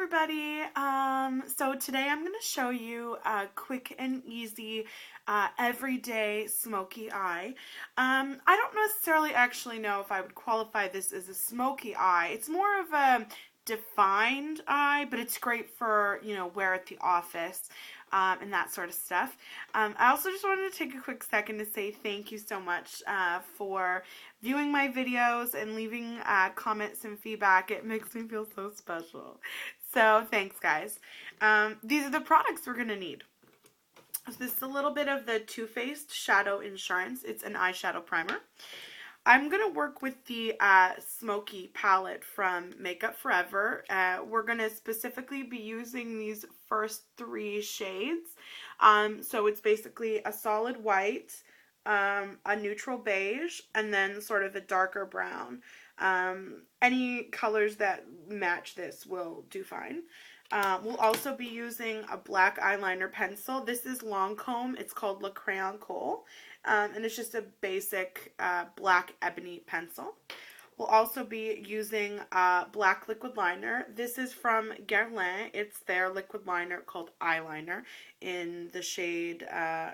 everybody. So today I'm going to show you a quick and easy everyday smoky eye. I don't necessarily actually know if I would qualify this as a smoky eye. It's more of a defined eye, but it's great for, wear at the office. And that sort of stuff. I also just wanted to take a quick second to say thank you so much for viewing my videos and leaving comments and feedback. It makes me feel so special. So thanks, guys. These are the products we're going to need. So this is a little bit of the Too Faced Shadow Insurance. It's an eyeshadow primer. I'm going to work with the Smoky palette from Makeup Forever. We're going to specifically be using these first three shades. So it's basically a solid white, a neutral beige, and then sort of a darker brown. Any colors that match this will do fine. We'll also be using a black eyeliner pencil. This is Lancome. It's called Lancome Crayon Khol. And it's just a basic Black Ebony pencil. We'll also be using black liquid liner. This is from Guerlain. It's their liquid liner called eyeliner in the shade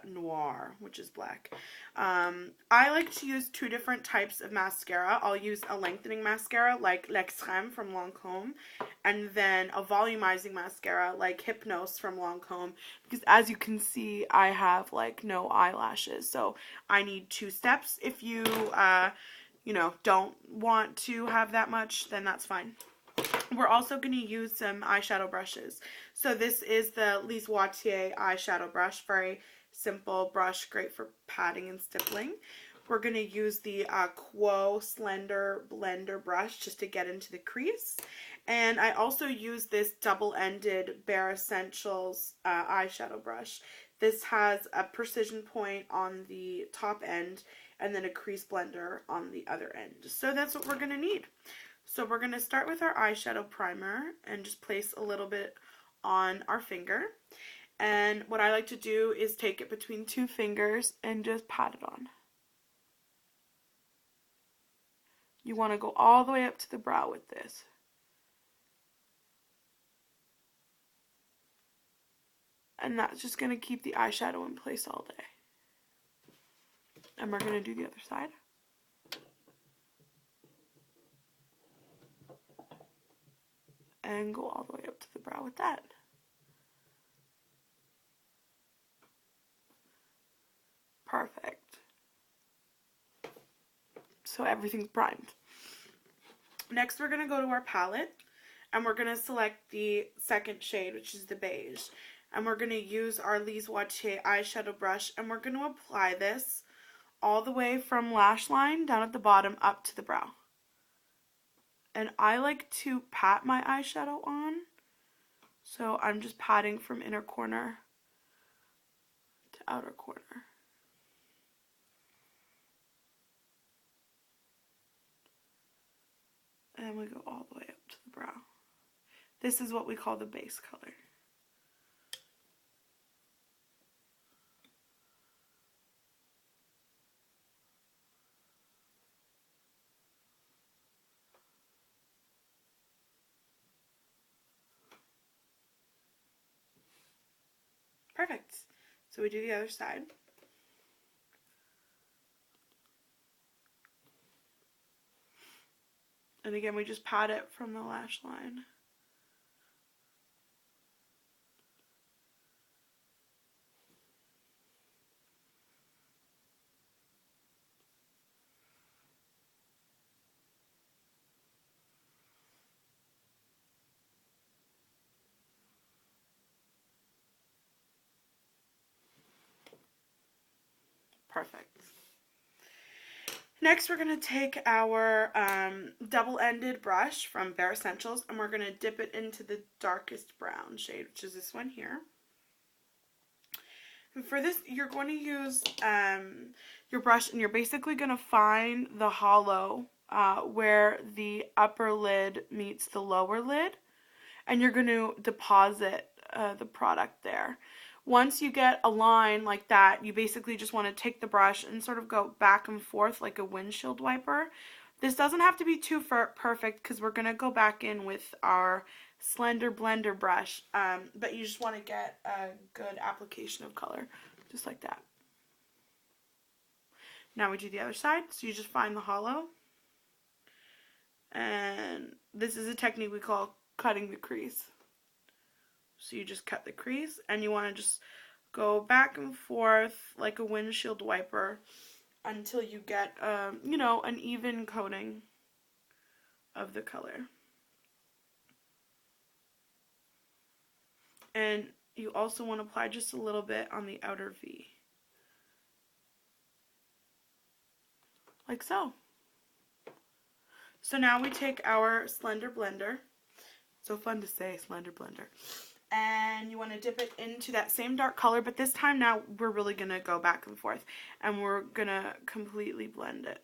Noir, which is black. I like to use two different types of mascara. I'll use a lengthening mascara like L'Extreme from Lancome, and then a volumizing mascara like Hypnose from Lancome, because as you can see, I have like no eyelashes, so I need two steps. If you don't want to have that much, then that's fine. We're also going to use some eyeshadow brushes. So this is the Lise Watier eyeshadow brush. Very simple brush, great for patting and stippling. We're going to use the Quo Slender Blender brush just to get into the crease. And I also use this double-ended Bare Essentials eyeshadow brush. This has a precision point on the top end and then a crease blender on the other end. So that's what we're going to need. So we're going to start with our eyeshadow primer and just place a little bit on our finger. And what I like to do is take it between two fingers and just pat it on. You want to go all the way up to the brow with this. And that's just going to keep the eyeshadow in place all day. And we're going to do the other side. And go all the way up to the brow with that. Perfect. So everything's primed. Next we're going to go to our palette. And we're going to select the second shade, which is the beige. And we're going to use our Lise Watier eyeshadow brush. And we're going to apply this all the way from lash line down at the bottom up to the brow. And I like to pat my eyeshadow on. So I'm just patting from inner corner to outer corner. And we go all the way up to the brow. This is what we call the base color. Perfect. So we do the other side. And again, we just pat it from the lash line. Perfect. Next, we're going to take our double-ended brush from Bare Essentials, and we're going to dip it into the darkest brown shade, which is this one here. And for this, you're going to use your brush, and you're basically going to find the hollow where the upper lid meets the lower lid, and you're going to deposit the product there. Once you get a line like that, you basically just want to take the brush and sort of go back and forth like a windshield wiper This doesn't have to be too perfect because we're going to go back in with our slender blender brush, but you just want to get a good application of color, just like that. Now we do the other side, so you just find the hollow, and this is a technique we call cutting the crease. So you just cut the crease, and you want to just go back and forth like a windshield wiper until you get, you know, an even coating of the color. And you also want to apply just a little bit on the outer V. Like so. So now we take our slender blender. So fun to say, slender blender. And you want to dip it into that same dark color, but this time now we're really going to go back and forth. And we're going to completely blend it.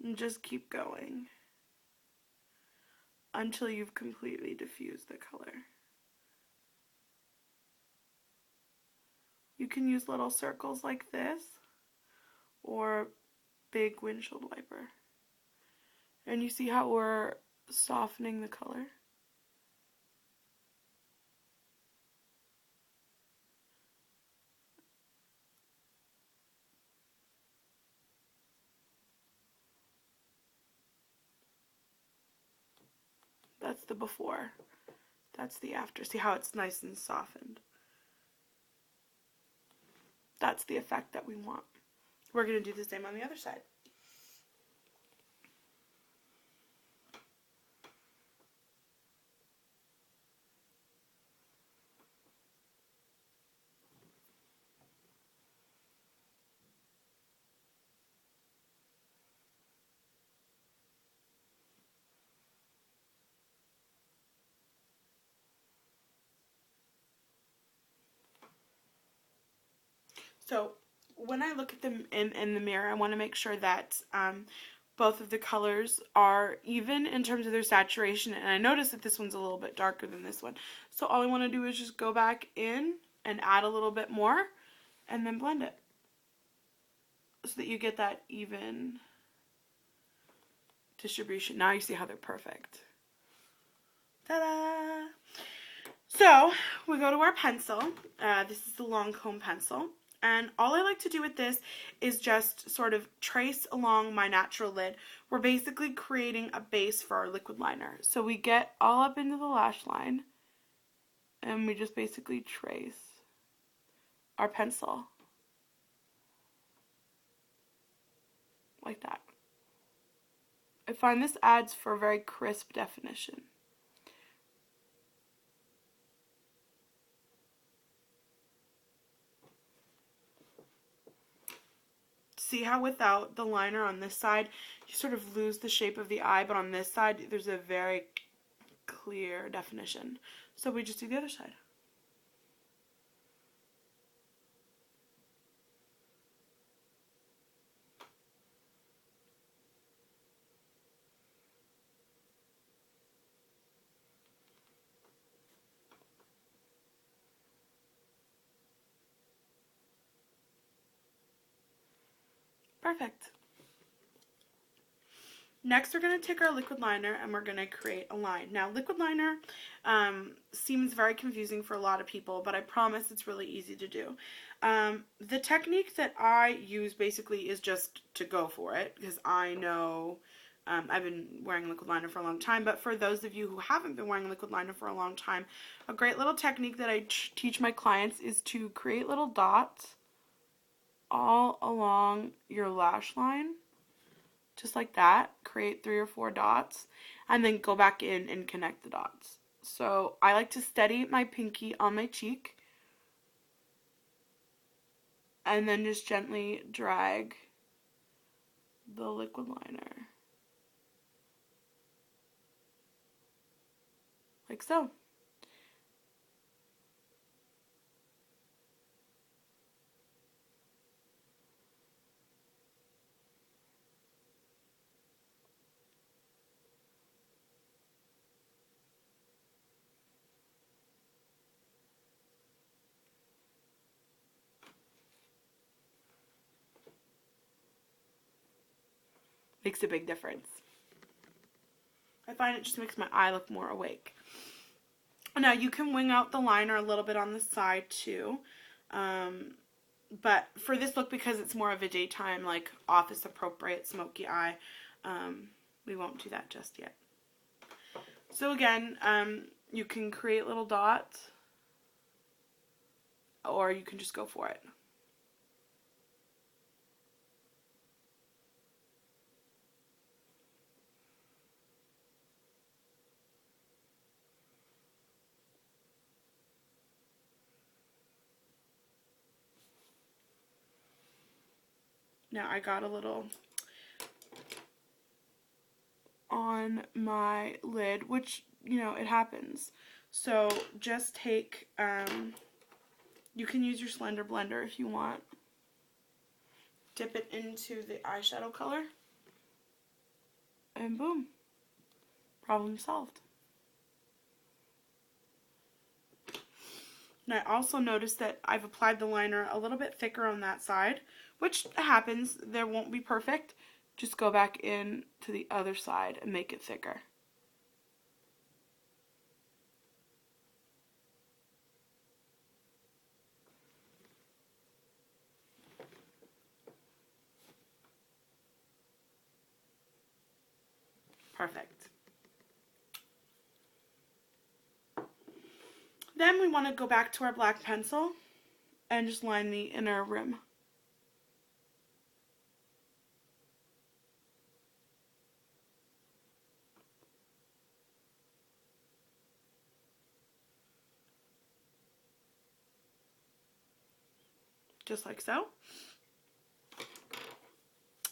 And just keep going until you've completely diffused the color. You can use little circles like this or big windshield wiper. And you see how we're softening the color? That's the before. That's the after. See how it's nice and softened? That's the effect that we want. We're going to do the same on the other side. So when I look at them in the mirror, I want to make sure that both of the colors are even in terms of their saturation. And I notice that this one's a little bit darker than this one. So all I want to do is just go back in and add a little bit more and then blend it so that you get that even distribution. Now you see how they're perfect. Ta-da! So we go to our pencil. This is the Lancome pencil. And all I like to do with this is just sort of trace along my natural lid. We're basically creating a base for our liquid liner. So we get all up into the lash line and we just basically trace our pencil like that. I find this adds for a very crisp definition. See how without the liner on this side, you sort of lose the shape of the eye, but on this side, there's a very clear definition. So we just do the other side. Perfect. Next, we're going to take our liquid liner and we're going to create a line. Now, liquid liner seems very confusing for a lot of people, but I promise it's really easy to do. The technique that I use basically is just to go for it, because I know I've been wearing liquid liner for a long time, but for those of you who haven't been wearing liquid liner for a long time, a great little technique that I teach my clients is to create little dots all along your lash line, just like that. Create 3 or 4 dots and then go back in and connect the dots. So I like to steady my pinky on my cheek and then just gently drag the liquid liner like so. makes a big difference. I find it just makes my eye look more awake. Now, you can wing out the liner a little bit on the side, too. But for this look, because it's more of a daytime, like, office-appropriate smoky eye, we won't do that just yet. So, again, you can create little dots, or you can just go for it. Now I got a little on my lid, which, you know, it happens. So just take, you can use your Slender blender if you want. Dip it into the eyeshadow color. And boom. Problem solved. And I also noticed that I've applied the liner a little bit thicker on that side, which happens. There won't be perfect. Just go back in to the other side and make it thicker. Perfect. Then we want to go back to our black pencil and just line the inner rim. Just like so.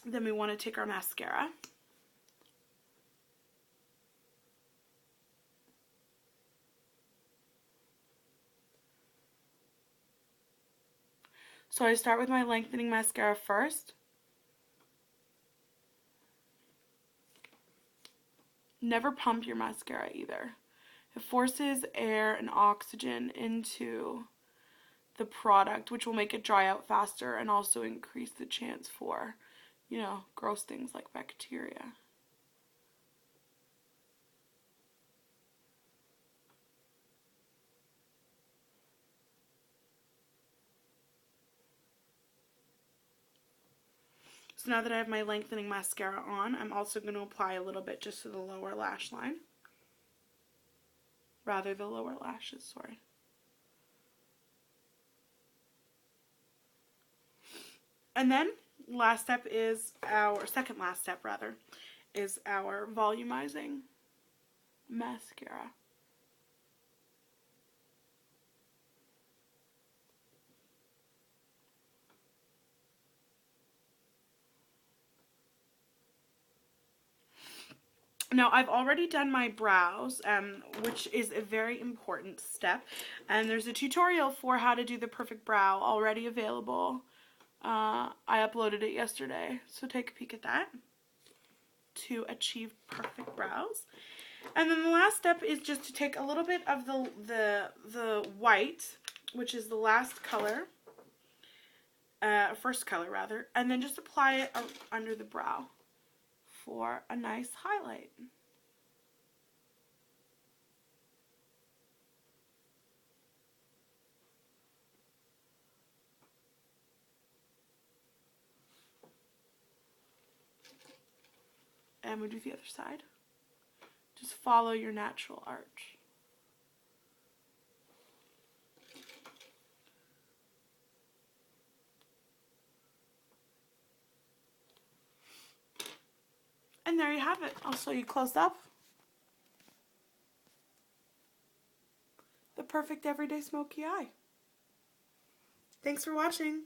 Then we want to take our mascara. So I start with my lengthening mascara first. Never pump your mascara either. It forces air and oxygen into the product, which will make it dry out faster and also increase the chance for, you know, gross things like bacteria. So now that I have my lengthening mascara on, I'm also going to apply a little bit just to the lower lash line. Rather, the lower lashes, sorry. And then, last step is our, second last step rather, is our volumizing mascara. Now, I've already done my brows, which is a very important step, and there's a tutorial for how to do the perfect brow already available. I uploaded it yesterday, so take a peek at that to achieve perfect brows. And then the last step is just to take a little bit of the white, which is the last color, first color rather, and then just apply it under the brow for a nice highlight. And we do the other side. Just follow your natural arch. And there you have it. I'll show you close up. The perfect everyday smoky eye. Thanks for watching.